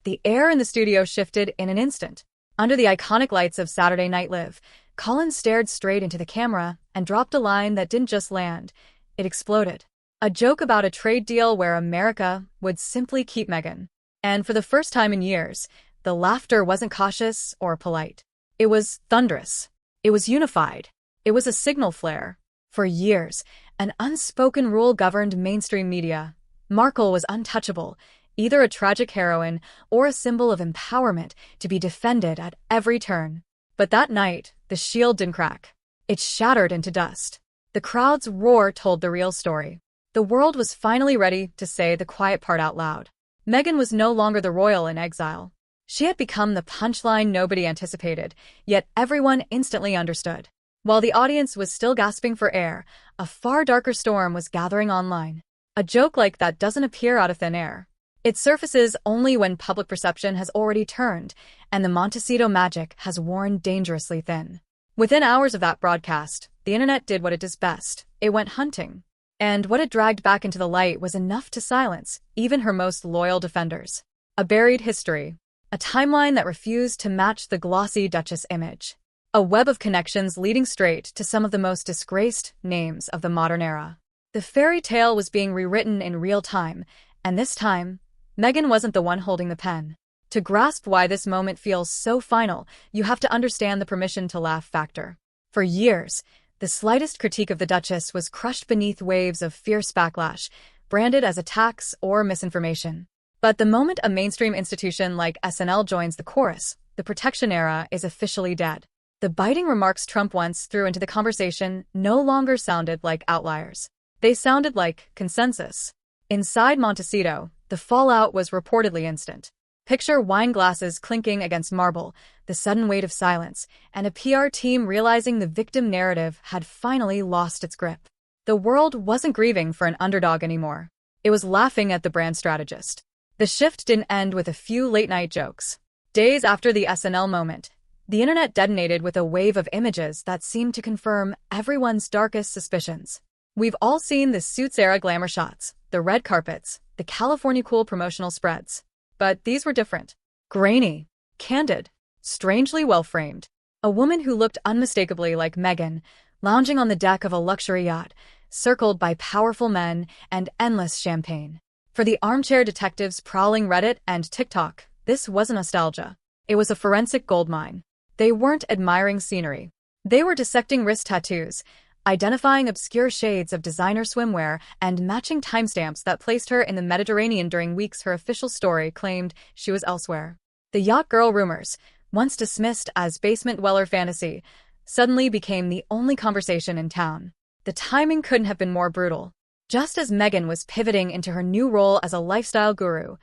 The air in the studio shifted in an instant. Under the iconic lights of Saturday Night Live, Colin stared straight into the camera and dropped a line that didn't just land, it exploded. A joke about a trade deal where America would simply keep Meghan. And for the first time in years, the laughter wasn't cautious or polite. It was thunderous. It was unified. It was a signal flare. For years, an unspoken rule governed mainstream media. Markle was untouchable, either a tragic heroine or a symbol of empowerment to be defended at every turn. But that night, the shield didn't crack. It shattered into dust. The crowd's roar told the real story. The world was finally ready to say the quiet part out loud. Meghan was no longer the royal in exile. She had become the punchline nobody anticipated, yet everyone instantly understood. While the audience was still gasping for air, a far darker storm was gathering online. A joke like that doesn't appear out of thin air. It surfaces only when public perception has already turned, and the Montecito magic has worn dangerously thin. Within hours of that broadcast, the internet did what it does best. It went hunting. And what it dragged back into the light was enough to silence even her most loyal defenders. A buried history. A timeline that refused to match the glossy Duchess image. A web of connections leading straight to some of the most disgraced names of the modern era. The fairy tale was being rewritten in real time, and this time, Meghan wasn't the one holding the pen. To grasp why this moment feels so final, you have to understand the permission to laugh factor. For years, the slightest critique of the Duchess was crushed beneath waves of fierce backlash, branded as attacks or misinformation. But the moment a mainstream institution like SNL joins the chorus, the protection era is officially dead. The biting remarks Trump once threw into the conversation no longer sounded like outliers. They sounded like consensus. Inside Montecito, the fallout was reportedly instant. Picture wine glasses clinking against marble, the sudden weight of silence, and a PR team realizing the victim narrative had finally lost its grip. The world wasn't grieving for an underdog anymore. It was laughing at the brand strategist. The shift didn't end with a few late-night jokes. Days after the SNL moment, the internet detonated with a wave of images that seemed to confirm everyone's darkest suspicions. We've all seen the Suits-era glamour shots, the red carpets, the California Cool promotional spreads. But these were different. Grainy, candid, strangely well-framed. A woman who looked unmistakably like Meghan, lounging on the deck of a luxury yacht, circled by powerful men and endless champagne. For the armchair detectives prowling Reddit and TikTok, this wasn't nostalgia. It was a forensic goldmine. They weren't admiring scenery. They were dissecting wrist tattoos, identifying obscure shades of designer swimwear, and matching timestamps that placed her in the Mediterranean during weeks her official story claimed she was elsewhere. The yacht girl rumors, once dismissed as basement dweller fantasy, suddenly became the only conversation in town. The timing couldn't have been more brutal. Just as Meghan was pivoting into her new role as a lifestyle guru,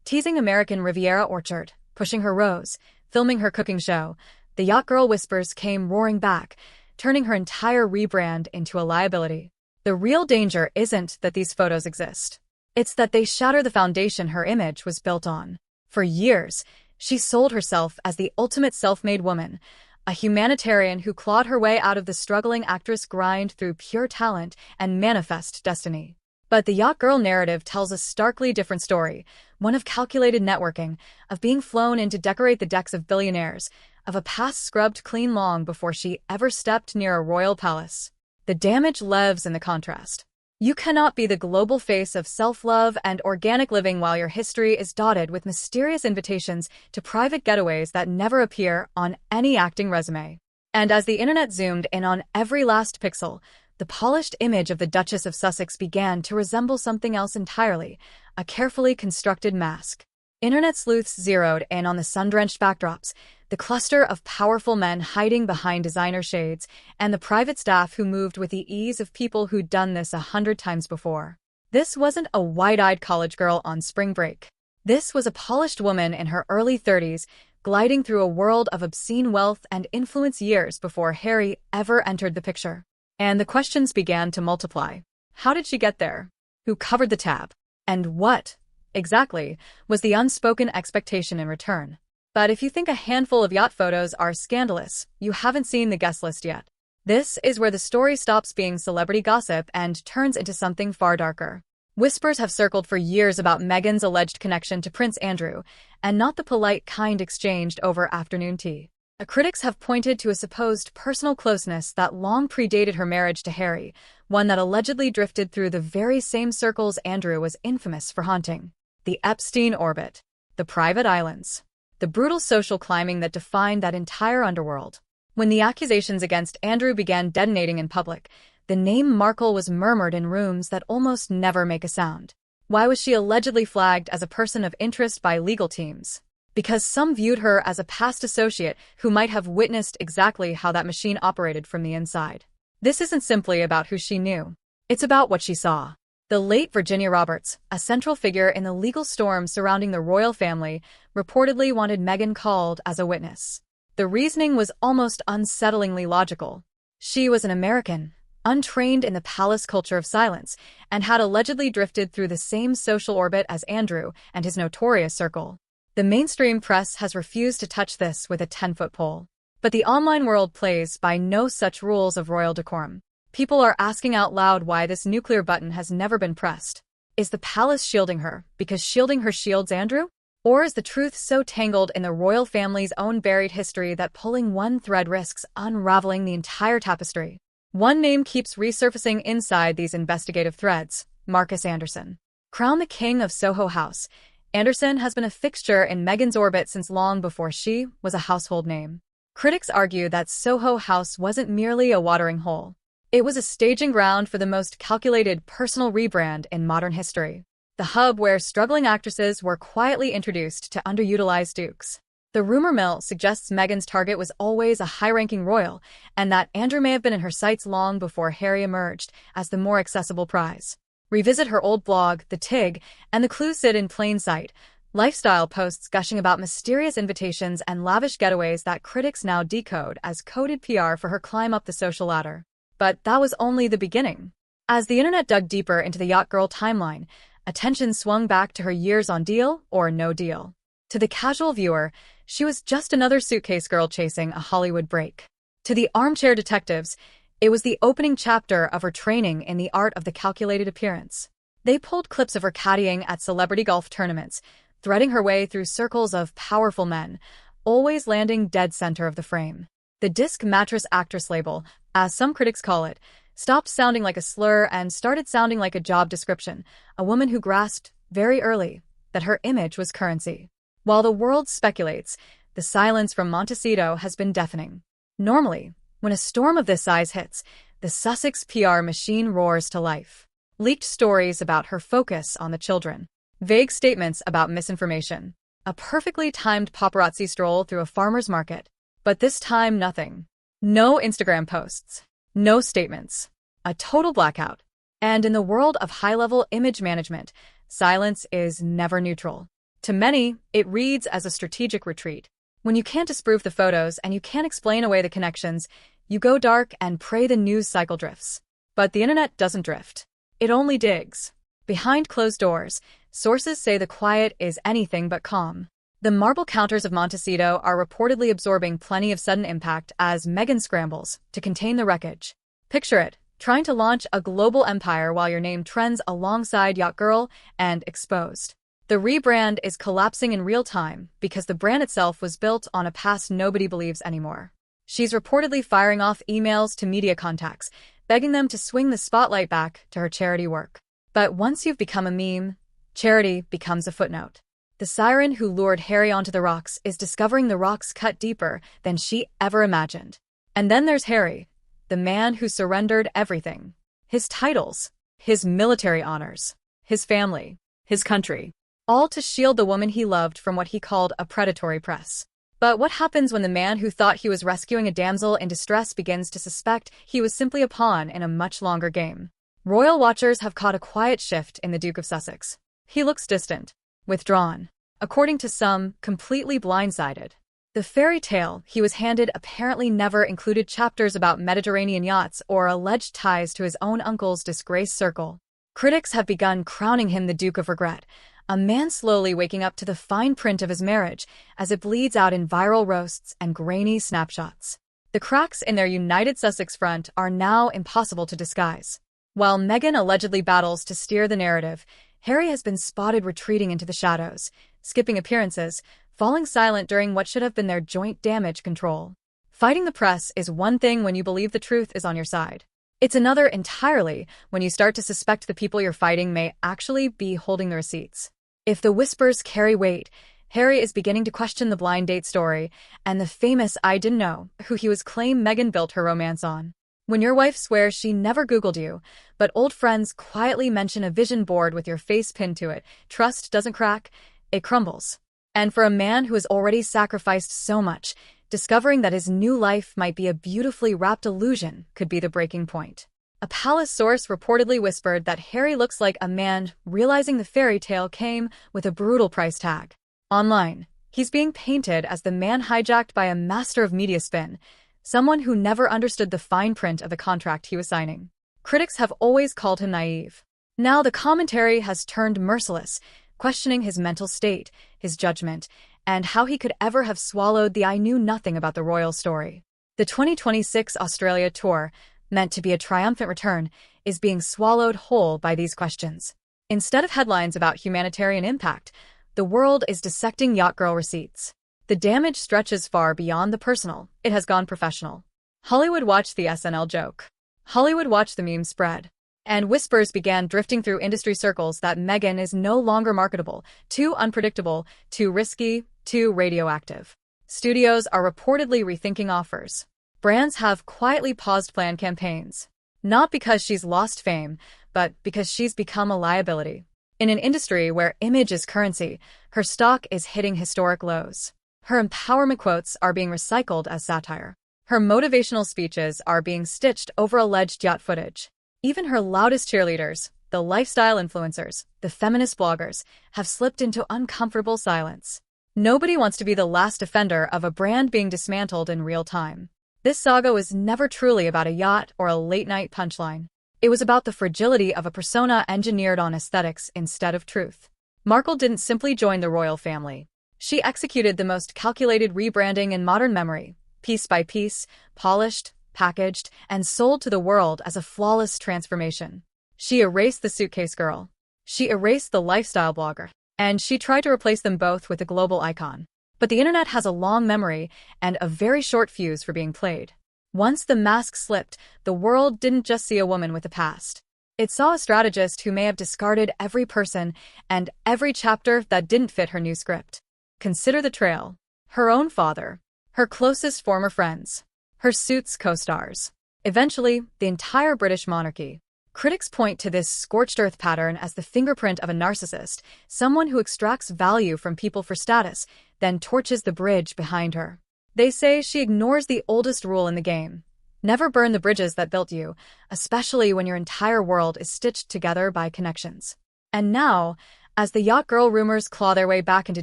teasing American Riviera orchard, pushing her rose, filming her cooking show, the yacht girl whispers came roaring back, turning her entire rebrand into a liability. The real danger isn't that these photos exist. It's that they shatter the foundation her image was built on. For years, she sold herself as the ultimate self-made woman, a humanitarian who clawed her way out of the struggling actress grind through pure talent and manifest destiny. But the yacht girl narrative tells a starkly different story, one of calculated networking, of being flown in to decorate the decks of billionaires, of a past scrubbed clean long before she ever stepped near a royal palace. The damage lives in the contrast. You cannot be the global face of self-love and organic living while your history is dotted with mysterious invitations to private getaways that never appear on any acting resume. And as the internet zoomed in on every last pixel, the polished image of the Duchess of Sussex began to resemble something else entirely, a carefully constructed mask. Internet sleuths zeroed in on the sun-drenched backdrops, the cluster of powerful men hiding behind designer shades, and the private staff who moved with the ease of people who'd done this 100 times before. This wasn't a wide-eyed college girl on spring break. This was a polished woman in her early 30s, gliding through a world of obscene wealth and influence years before Harry ever entered the picture. And the questions began to multiply. How did she get there? Who covered the tab? And what, exactly, was the unspoken expectation in return? But if you think a handful of yacht photos are scandalous, you haven't seen the guest list yet. This is where the story stops being celebrity gossip and turns into something far darker. Whispers have circled for years about Meghan's alleged connection to Prince Andrew, and not the polite kind exchanged over afternoon tea. Critics have pointed to a supposed personal closeness that long predated her marriage to Harry, one that allegedly drifted through the very same circles Andrew was infamous for haunting. The Epstein orbit, the private islands, the brutal social climbing that defined that entire underworld. When the accusations against Andrew began detonating in public, the name Markle was murmured in rooms that almost never make a sound. Why was she allegedly flagged as a person of interest by legal teams? Because some viewed her as a past associate who might have witnessed exactly how that machine operated from the inside. This isn't simply about who she knew. It's about what she saw. The late Virginia Roberts, a central figure in the legal storm surrounding the royal family, reportedly wanted Meghan called as a witness. The reasoning was almost unsettlingly logical. She was an American, untrained in the palace culture of silence, and had allegedly drifted through the same social orbit as Andrew and his notorious circle. The mainstream press has refused to touch this with a 10-foot pole. But the online world plays by no such rules of royal decorum. People are asking out loud why this nuclear button has never been pressed. Is the palace shielding her because shielding her shields Andrew? Or is the truth so tangled in the royal family's own buried history that pulling one thread risks unraveling the entire tapestry? One name keeps resurfacing inside these investigative threads: Marcus Anderson. Crowned the king of Soho House, Anderson has been a fixture in Meghan's orbit since long before she was a household name. Critics argue that Soho House wasn't merely a watering hole. It was a staging ground for the most calculated personal rebrand in modern history. The hub where struggling actresses were quietly introduced to underutilized dukes. The rumor mill suggests Meghan's target was always a high-ranking royal, and that Andrew may have been in her sights long before Harry emerged as the more accessible prize. Revisit her old blog, The Tig, and the clues sit in plain sight. Lifestyle posts gushing about mysterious invitations and lavish getaways that critics now decode as coded PR for her climb up the social ladder. But that was only the beginning. As the internet dug deeper into the Yacht Girl timeline, attention swung back to her years on Deal or No Deal. To the casual viewer, she was just another suitcase girl chasing a Hollywood break. To the armchair detectives, it was the opening chapter of her training in the art of the calculated appearance. They pulled clips of her caddying at celebrity golf tournaments, threading her way through circles of powerful men, always landing dead center of the frame. The disc mattress actress label, as some critics call it, stopped sounding like a slur and started sounding like a job description, a woman who grasped, very early, that her image was currency. While the world speculates, the silence from Montecito has been deafening. Normally, when a storm of this size hits, the Sussex PR machine roars to life. Leaked stories about her focus on the children. Vague statements about misinformation. A perfectly timed paparazzi stroll through a farmer's market. But this time, nothing. No Instagram posts. No statements. A total blackout. And in the world of high-level image management, silence is never neutral. To many, it reads as a strategic retreat. When you can't disprove the photos and you can't explain away the connections, you go dark and pray the news cycle drifts. But the internet doesn't drift. It only digs. Behind closed doors, sources say the quiet is anything but calm. The marble counters of Montecito are reportedly absorbing plenty of sudden impact as Meghan scrambles to contain the wreckage. Picture it, trying to launch a global empire while your name trends alongside Yacht Girl and Exposed. The rebrand is collapsing in real time because the brand itself was built on a past nobody believes anymore. She's reportedly firing off emails to media contacts, begging them to swing the spotlight back to her charity work. But once you've become a meme, charity becomes a footnote. The siren who lured Harry onto the rocks is discovering the rocks cut deeper than she ever imagined. And then there's Harry, the man who surrendered everything. His titles, his military honors, his family, his country. All to shield the woman he loved from what he called a predatory press. But what happens when the man who thought he was rescuing a damsel in distress begins to suspect he was simply a pawn in a much longer game? Royal watchers have caught a quiet shift in the Duke of Sussex. He looks distant, withdrawn, according to some, completely blindsided. The fairy tale he was handed apparently never included chapters about Mediterranean yachts or alleged ties to his own uncle's disgraced circle. Critics have begun crowning him the Duke of Regret, a man slowly waking up to the fine print of his marriage as it bleeds out in viral roasts and grainy snapshots. The cracks in their united Sussex front are now impossible to disguise. While Meghan allegedly battles to steer the narrative, Harry has been spotted retreating into the shadows, skipping appearances, falling silent during what should have been their joint damage control. Fighting the press is one thing when you believe the truth is on your side. It's another entirely when you start to suspect the people you're fighting may actually be holding the receipts. If the whispers carry weight, Harry is beginning to question the blind date story and the famous "I didn't know" who he was claiming Meghan built her romance on. When your wife swears she never Googled you, but old friends quietly mention a vision board with your face pinned to it, trust doesn't crack, it crumbles. And for a man who has already sacrificed so much, discovering that his new life might be a beautifully wrapped illusion could be the breaking point. A palace source reportedly whispered that Harry looks like a man realizing the fairy tale came with a brutal price tag. Online, he's being painted as the man hijacked by a master of media spin, someone who never understood the fine print of the contract he was signing. Critics have always called him naive. Now the commentary has turned merciless, questioning his mental state, his judgment, and how he could ever have swallowed the "I knew nothing about the royal" story. The 2026 Australia tour, meant to be a triumphant return, is being swallowed whole by these questions. Instead of headlines about humanitarian impact, the world is dissecting yacht girl receipts. The damage stretches far beyond the personal, it has gone professional. Hollywood watched the SNL joke. Hollywood watched the meme spread. And whispers began drifting through industry circles that Meghan is no longer marketable, too unpredictable, too risky, too radioactive. Studios are reportedly rethinking offers. Brands have quietly paused planned campaigns. Not because she's lost fame, but because she's become a liability. In an industry where image is currency, her stock is hitting historic lows. Her empowerment quotes are being recycled as satire. Her motivational speeches are being stitched over alleged yacht footage. Even her loudest cheerleaders, the lifestyle influencers, the feminist bloggers, have slipped into uncomfortable silence. Nobody wants to be the last offender of a brand being dismantled in real time. This saga was never truly about a yacht or a late-night punchline. It was about the fragility of a persona engineered on aesthetics instead of truth. Markle didn't simply join the royal family. She executed the most calculated rebranding in modern memory, piece by piece, polished, packaged, and sold to the world as a flawless transformation. She erased the suitcase girl. She erased the lifestyle blogger. And she tried to replace them both with a global icon. But the internet has a long memory and a very short fuse for being played. Once the mask slipped, the world didn't just see a woman with a past. It saw a strategist who may have discarded every person and every chapter that didn't fit her new script. Consider the trail. Her own father. Her closest former friends. Her Suits co-stars. Eventually, the entire British monarchy. Critics point to this scorched earth pattern as the fingerprint of a narcissist, someone who extracts value from people for status, then torches the bridge behind her. They say she ignores the oldest rule in the game. Never burn the bridges that built you, especially when your entire world is stitched together by connections. And now, as the yacht girl rumors claw their way back into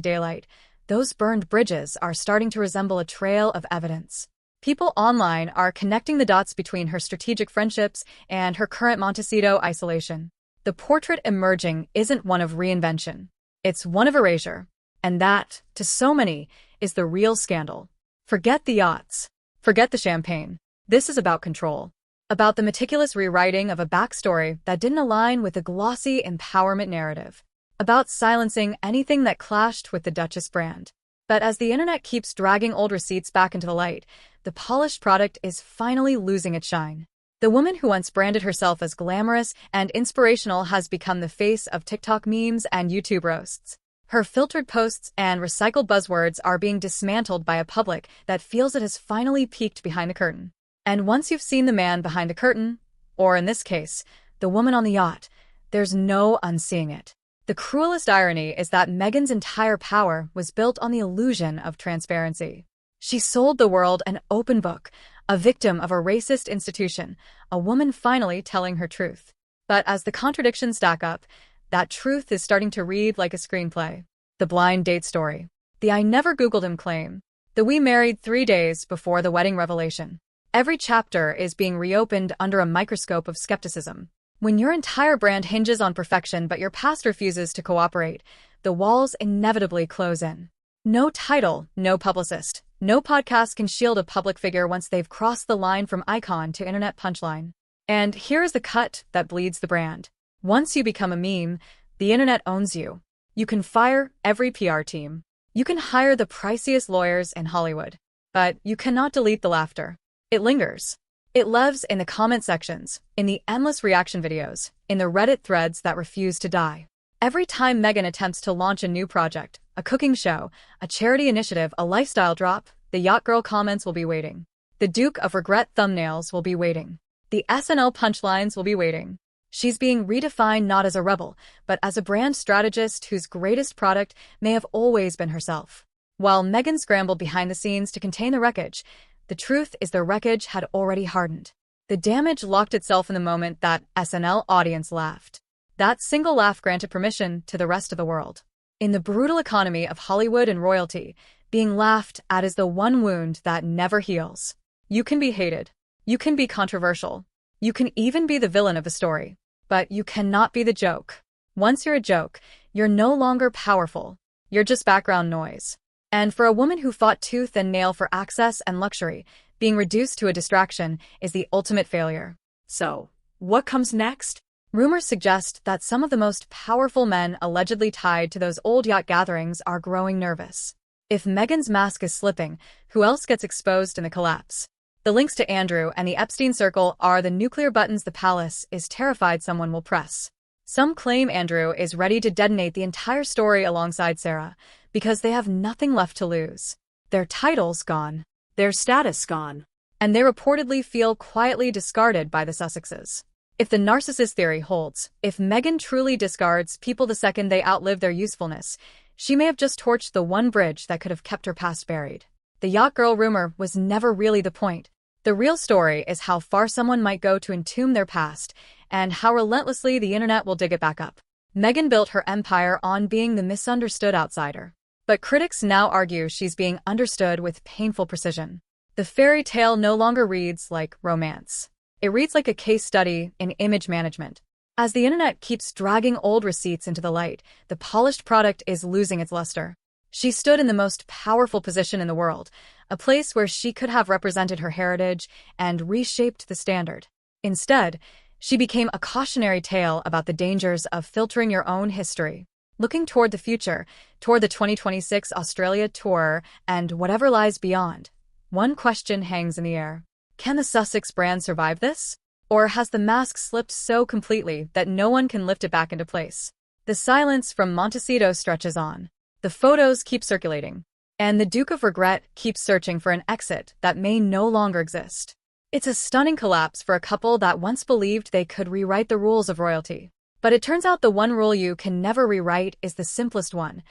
daylight, those burned bridges are starting to resemble a trail of evidence. People online are connecting the dots between her strategic friendships and her current Montecito isolation. The portrait emerging isn't one of reinvention. It's one of erasure. And that, to so many, is the real scandal. Forget the yachts. Forget the champagne. This is about control. About the meticulous rewriting of a backstory that didn't align with the glossy empowerment narrative. About silencing anything that clashed with the Duchess brand. But as the internet keeps dragging old receipts back into the light, the polished product is finally losing its shine. The woman who once branded herself as glamorous and inspirational has become the face of TikTok memes and YouTube roasts. Her filtered posts and recycled buzzwords are being dismantled by a public that feels it has finally peeked behind the curtain. And once you've seen the man behind the curtain, or in this case, the woman on the yacht, there's no unseeing it. The cruelest irony is that Meghan's entire power was built on the illusion of transparency. She sold the world an open book, a victim of a racist institution, a woman finally telling her truth. But as the contradictions stack up, that truth is starting to read like a screenplay. The blind date story. The "I never Googled him" claim. The "we married 3 days before the wedding" revelation. Every chapter is being reopened under a microscope of skepticism. When your entire brand hinges on perfection but your past refuses to cooperate, the walls inevitably close in. No title, no publicist, no podcast can shield a public figure once they've crossed the line from icon to internet punchline. And here is the cut that bleeds the brand. Once you become a meme, the internet owns you. You can fire every PR team. You can hire the priciest lawyers in Hollywood. But you cannot delete the laughter. It lingers. It lives in the comment sections, in the endless reaction videos, in the Reddit threads that refuse to die. Every time Meghan attempts to launch a new project, a cooking show, a charity initiative, a lifestyle drop, the yacht girl comments will be waiting. The Duke of Regret thumbnails will be waiting. The SNL punchlines will be waiting. She's being redefined not as a rebel, but as a brand strategist whose greatest product may have always been herself. While Meghan scrambled behind the scenes to contain the wreckage, the truth is the wreckage had already hardened. The damage locked itself in the moment that SNL audience laughed. That single laugh granted permission to the rest of the world. In the brutal economy of Hollywood and royalty, being laughed at is the one wound that never heals. You can be hated. You can be controversial. You can even be the villain of a story. But you cannot be the joke. Once you're a joke, you're no longer powerful. You're just background noise. And for a woman who fought tooth and nail for access and luxury, being reduced to a distraction is the ultimate failure. So, what comes next? Rumors suggest that some of the most powerful men allegedly tied to those old yacht gatherings are growing nervous. If Meghan's mask is slipping, who else gets exposed in the collapse? The links to Andrew and the Epstein circle are the nuclear buttons the palace is terrified someone will press. Some claim Andrew is ready to detonate the entire story alongside Sarah, because they have nothing left to lose. Their titles gone. Their status gone. And they reportedly feel quietly discarded by the Sussexes. If the narcissist theory holds, if Meghan truly discards people the second they outlive their usefulness, she may have just torched the one bridge that could have kept her past buried. The yacht girl rumor was never really the point. The real story is how far someone might go to entomb their past, and how relentlessly the internet will dig it back up. Meghan built her empire on being the misunderstood outsider. But critics now argue she's being understood with painful precision. The fairy tale no longer reads like romance. It reads like a case study in image management. As the internet keeps dragging old receipts into the light, the polished product is losing its luster. She stood in the most powerful position in the world, a place where she could have represented her heritage and reshaped the standard. Instead, she became a cautionary tale about the dangers of filtering your own history. Looking toward the future, toward the 2026 Australia tour and whatever lies beyond, one question hangs in the air. Can the Sussex brand survive this? Or has the mask slipped so completely that no one can lift it back into place? The silence from Montecito stretches on. The photos keep circulating. And the Duke of Regret keeps searching for an exit that may no longer exist. It's a stunning collapse for a couple that once believed they could rewrite the rules of royalty. But it turns out the one rule you can never rewrite is the simplest one.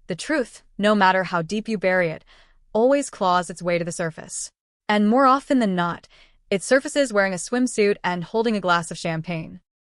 The truth, no matter how deep you bury it, always claws its way to the surface. And more often than not, it surfaces wearing a swimsuit and holding a glass of champagne.